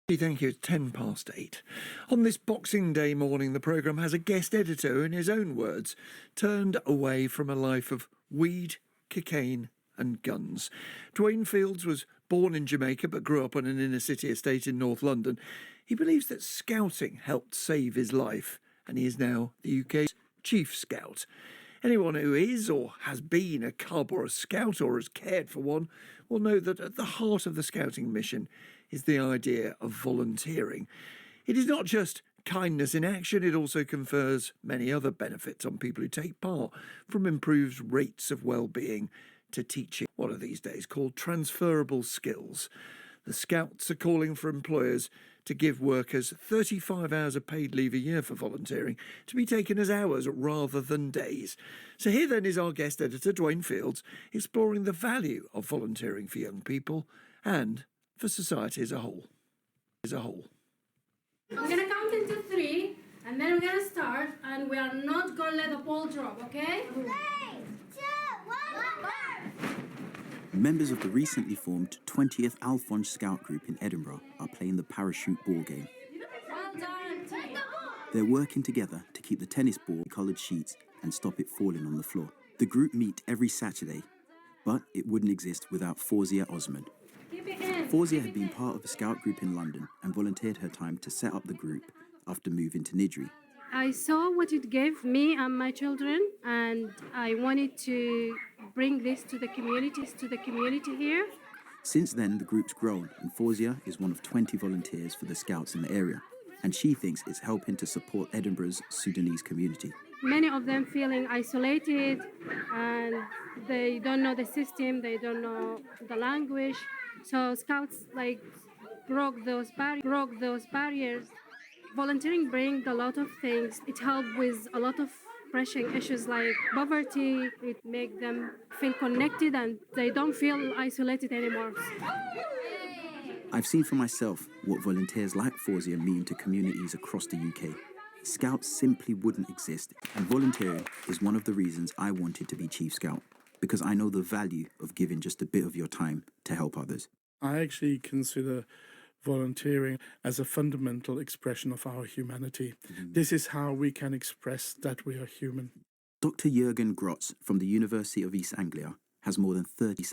Thank you. It's 8:10. On this Boxing Day morning, the programme has a guest editor who, in his own words, turned away from a life of weed, cocaine and guns. Dwayne Fields was born in Jamaica but grew up on an inner-city estate in North London. He believes that scouting helped save his life, and he is now the UK's Chief Scout. Anyone who is or has been a cub or a scout or has cared for one will know that at the heart of the scouting mission is the idea of volunteering. It is not just kindness in action, it also confers many other benefits on people who take part, from improved rates of well-being to teaching what are these days called transferable skills. The Scouts are calling for employers to give workers 35 hours of paid leave a year for volunteering, to be taken as hours rather than days. So here then is our guest editor, Dwayne Fields, exploring the value of volunteering for young people and for society as a whole. I'm going to count into 3, and then we're going to start, and we are not going to let the ball drop, okay? 3, 2, 1, go! Members of the recently formed 20th AlFinj Scout Group in Edinburgh are playing the parachute ball game. Well done, team. They're working together to keep the tennis ball in coloured sheets and stop it falling on the floor. The group meet every Saturday, but it wouldn't exist without Fawzia Osman. Keep it in. Fawzia had been part of a scout group in London and volunteered her time to set up the group after moving to Nigeria. I saw what it gave me and my children, and I wanted to bring this to the community here. Since then, the group's grown, and Fawzia is one of 20 volunteers for the Scouts in the area, and she thinks it's helping to support Edinburgh's Sudanese community. Many of them feeling isolated, and they don't know the system, they don't know the language. So Scouts broke those barriers. Volunteering brings a lot of things. It helps with a lot of pressing issues like poverty. It makes them feel connected and they don't feel isolated anymore. I've seen for myself what volunteers like Fawzia mean to communities across the UK. Scouts simply wouldn't exist, and volunteering is one of the reasons I wanted to be Chief Scout, because I know the value of giving just a bit of your time to help others. I actually consider volunteering as a fundamental expression of our humanity. This is how we can express that we are human. Dr. Jürgen Grotz from the University of East Anglia has more than 30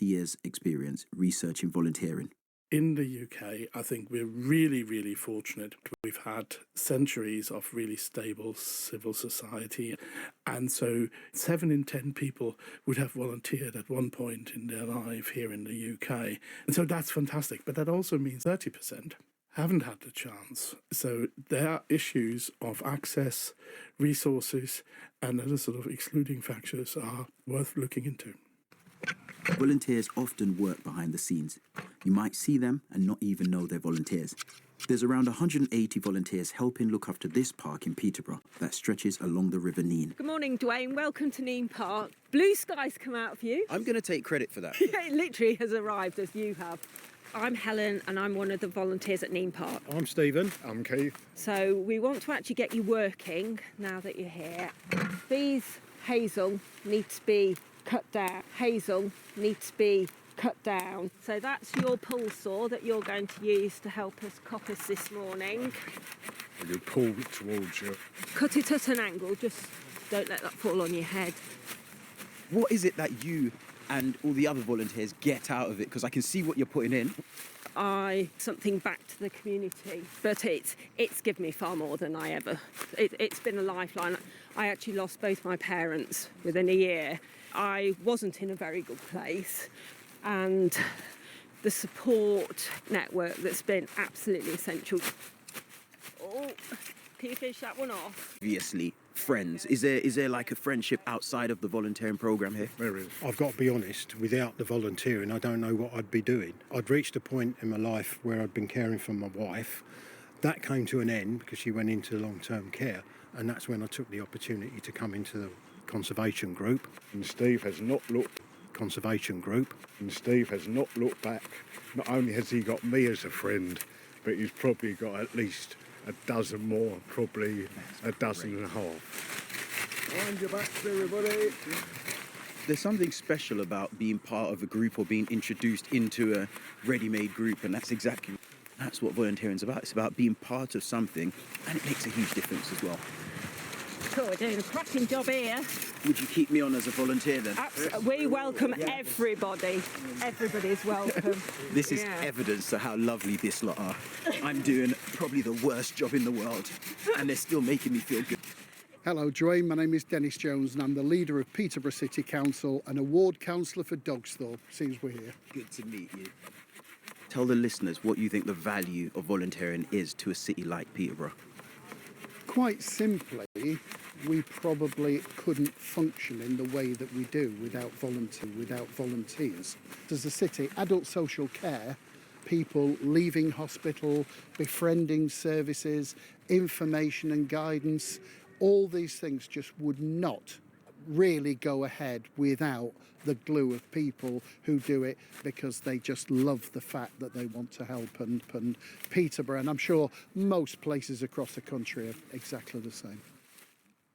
years experience researching volunteering. In the UK, I think we're really, really fortunate. We've had centuries of really stable civil society. And so 7 in 10 people would have volunteered at one point in their life here in the UK. And so that's fantastic. But that also means 30% haven't had the chance. So there are issues of access, resources, and other sort of excluding factors are worth looking into. Volunteers often work behind the scenes. You might see them and not even know they're volunteers. There's around 180 volunteers helping look after this park in Peterborough that stretches along the River Nene. Good morning, Dwayne. Welcome to Nene Park. Blue skies come out of you. I'm going to take credit for that. Yeah, it literally has arrived as you have. I'm Helen and I'm one of the volunteers at Nene Park. I'm Stephen. I'm Keith. So we want to actually get you working now that you're here. These hazel need to be cut down. Hazel needs to be cut down. So that's your pull saw that you're going to use to help us coppice this morning. You pull it towards you. Cut it at an angle, just don't let that fall on your head. What is it that you and all the other volunteers get out of it? Because I can see what you're putting in. Something back to the community, but it's given me far more than I ever. It's been a lifeline. I actually lost both my parents within a year. I wasn't in a very good place, and the support network that's been absolutely essential. Oh, can you finish that one off? Obviously, friends. Is there like a friendship outside of the volunteering programme here? There is. I've got to be honest, without the volunteering, I don't know what I'd be doing. I'd reached a point in my life where I'd been caring for my wife. That came to an end because she went into long-term care, and that's when I took the opportunity to come into the conservation group. And Steve has not looked back. Not only has he got me as a friend, but he's probably got at least a dozen more, probably a dozen and a half. Wind your backs, everybody. There's something special about being part of a group or being introduced into a ready-made group, and that's what volunteering is about. It's about being part of something, and it makes a huge difference as well. Cool, we're doing a cracking job here. Would you keep me on as a volunteer then? We welcome everybody. Everybody's welcome. This is evidence to how lovely this lot are. I'm doing probably the worst job in the world, and they're still making me feel good. Hello, Dwayne. My name is Dennis Jones, and I'm the leader of Peterborough City Council and award councillor for Dogsthorpe. Seems we're here. Good to meet you. Tell the listeners what you think the value of volunteering is to a city like Peterborough. Quite simply, we probably couldn't function in the way that we do without volunteers. As a city, adult social care, people leaving hospital, befriending services, information and guidance, all these things just would not really go ahead without the glue of people who do it because they just love the fact that they want to help. And Peterborough, and I'm sure most places across the country are exactly the same.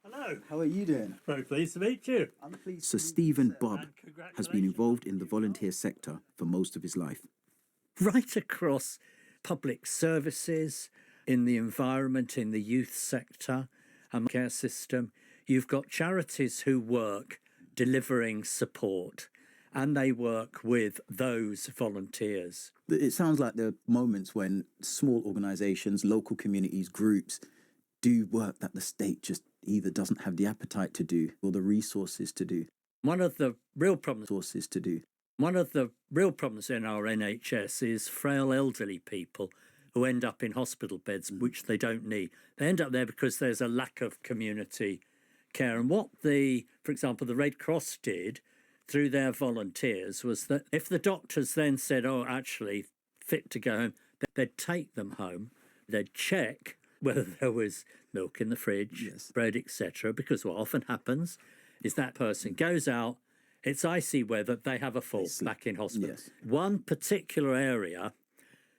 Hello. How are you doing? Very pleased to meet you. So Stephen Bob has been involved in the volunteer sector for most of his life. Right across public services, in the environment, in the youth sector and care system, you've got charities who work delivering support, and they work with those volunteers. It sounds like there are moments when small organisations, local communities, groups do work that the state just either doesn't have the appetite to do or the resources to do. One of the real problems in our NHS is frail elderly people who end up in hospital beds, which they don't need. They end up there because there's a lack of community care. And what for example, the Red Cross did through their volunteers was that if the doctors then said, oh, actually fit to go home, they'd take them home, they'd check whether there was milk in the fridge, bread, etc. Because what often happens is that person goes out, it's icy weather, they have a fall back in hospital. Yes. One particular area,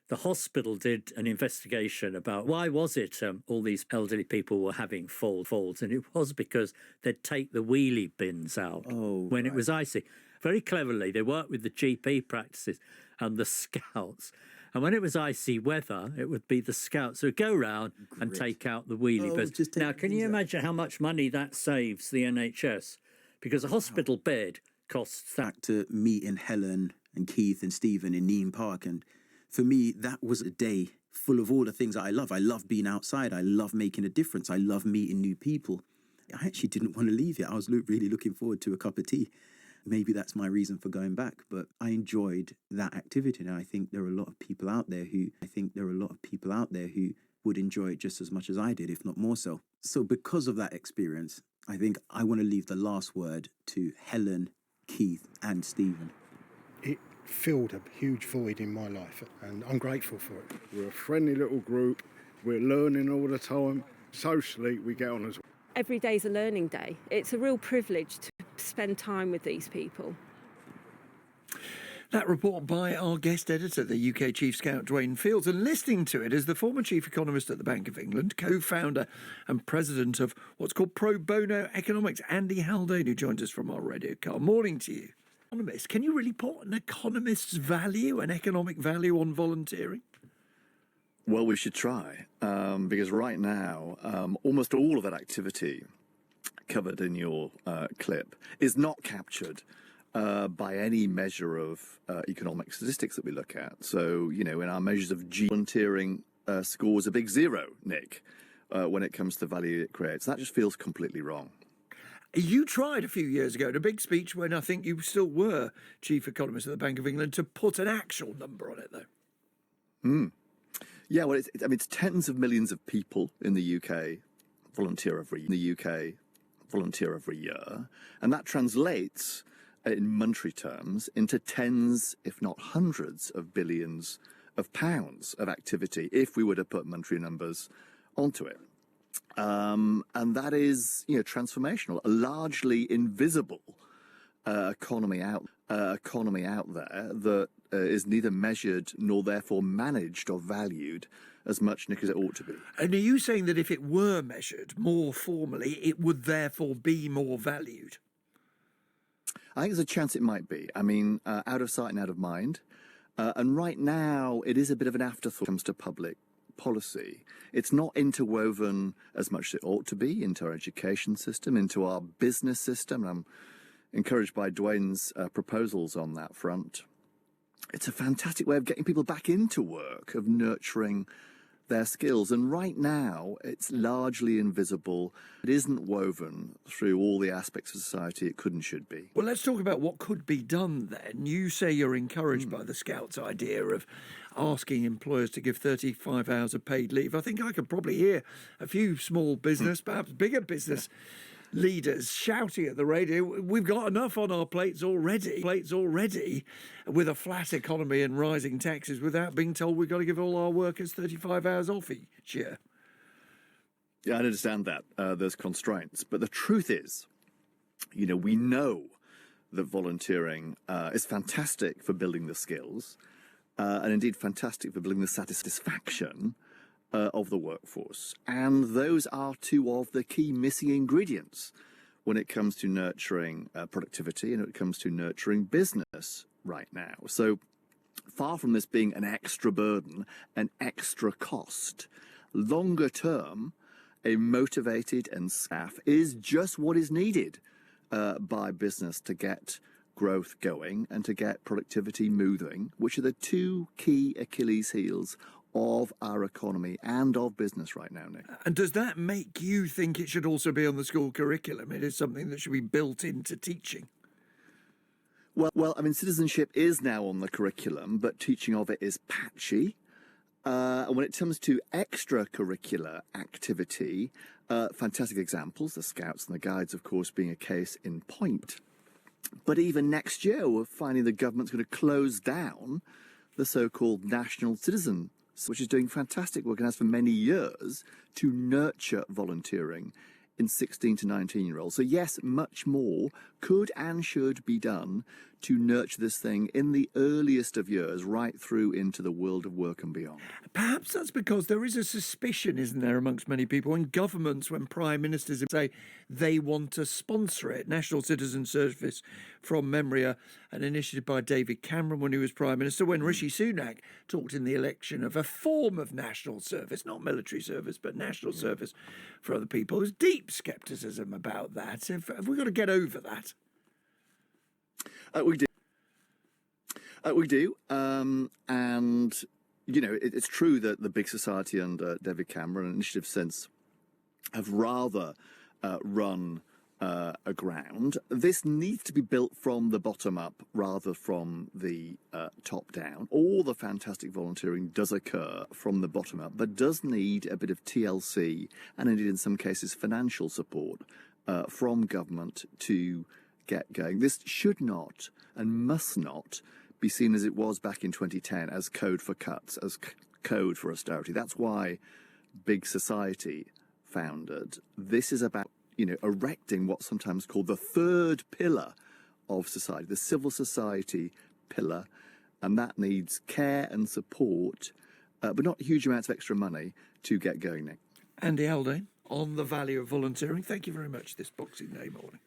the hospital did an investigation about why was it all these elderly people were having falls, and it was because they'd take the wheelie bins out when it was icy. Very cleverly, they worked with the GP practices and the Scouts. And when it was icy weather, it would be the Scouts who would go round and take out the wheelie bins. Now, can you imagine how much money that saves the NHS? Because a hospital bed costs that. Back to meeting Helen and Keith and Stephen in Nene Park, and for me, that was a day full of all the things that I love. I love being outside. I love making a difference. I love meeting new people. I actually didn't want to leave yet. I was really looking forward to a cup of tea. Maybe that's my reason for going back, but I enjoyed that activity. And I think there are a lot of people out there who would enjoy it just as much as I did, if not more so. So because of that experience, I think I want to leave the last word to Helen, Keith and Stephen. It filled a huge void in my life, and I'm grateful for it. We're a friendly little group. We're learning all the time. Socially, we get on as well. Every day's a learning day. It's a real privilege to spend time with these people. That report by our guest editor, the UK Chief Scout Dwayne Fields, and listening to it is the former Chief Economist at the Bank of England, co-founder and president of what's called Pro Bono Economics, Andy Haldane, who joins us from our radio car. Morning to you. Economist, can you really put an economist's value, an economic value on volunteering? Well, we should try, because right now, almost all of that activity covered in your clip is not captured by any measure of economic statistics that we look at. So, in our measures of volunteering scores a big zero, Nick, when it comes to the value it creates. That just feels completely wrong. You tried a few years ago in a big speech when I think you still were Chief Economist at the Bank of England to put an actual number on it, though. Yeah, well, it's tens of millions of people in the UK volunteer every year, and that translates in monetary terms into tens, if not hundreds, of billions of pounds of activity if we were to put monetary numbers onto it. And that is, transformational, a largely invisible economy out there that is neither measured nor therefore managed or valued as much, Nick, as it ought to be. And are you saying that if it were measured more formally, it would therefore be more valued? I think there's a chance it might be. I mean, out of sight and out of mind. And right now, it is a bit of an afterthought when it comes to public policy. It's not interwoven as much as it ought to be into our education system, into our business system. And I'm encouraged by Dwayne's proposals on that front. It's a fantastic way of getting people back into work, of nurturing their skills. And right now, it's largely invisible. It isn't woven through all the aspects of society it could and should be. Well, let's talk about what could be done then. You say you're encouraged by the Scouts' idea of asking employers to give 35 hours of paid leave. I think I could probably hear a few small business, perhaps bigger business leaders shouting at the radio, we've got enough on our plates already, with a flat economy and rising taxes, without being told we've got to give all our workers 35 hours off each year. Yeah, I understand that. There's constraints. But the truth is, we know that volunteering is fantastic for building the skills and indeed fantastic for building the satisfaction of the workforce. And those are two of the key missing ingredients when it comes to nurturing productivity and when it comes to nurturing business right now. So far from this being an extra burden, an extra cost, longer term, a motivated and staff is just what is needed by business to get growth going and to get productivity moving, which are the two key Achilles heels of our economy and of business right now, Nick. And does that make you think it should also be on the school curriculum? It is something that should be built into teaching. Well, I mean, citizenship is now on the curriculum, but teaching of it is patchy. And when it comes to extracurricular activity, fantastic examples, the Scouts and the Guides, of course, being a case in point. But even next year, we're finding the government's going to close down the so-called National Citizen, which is doing fantastic work and has for many years to nurture volunteering in 16 to 19-year-olds. So yes, much more could and should be done to nurture this thing in the earliest of years, right through into the world of work and beyond. Perhaps that's because there is a suspicion, isn't there, amongst many people, when governments, when prime ministers say they want to sponsor it. National Citizen Service, from memory, an initiative by David Cameron when he was prime minister, when Rishi Sunak talked in the election of a form of national service, not military service, but national service for other people. There's deep scepticism about that. Have we got to get over that? We do. And, it's true that the big society under David Cameron and initiatives since have rather run aground. This needs to be built from the bottom up rather from the top down. All the fantastic volunteering does occur from the bottom up, but does need a bit of TLC and indeed in some cases financial support from government to get going. This should not and must not be seen as it was back in 2010 as code for cuts, as code for austerity. That's why big society founded. This is about, erecting what's sometimes called the third pillar of society, the civil society pillar, and that needs care and support, but not huge amounts of extra money to get going, Nick. Andy Haldane on the value of volunteering. Thank you very much this Boxing Day morning.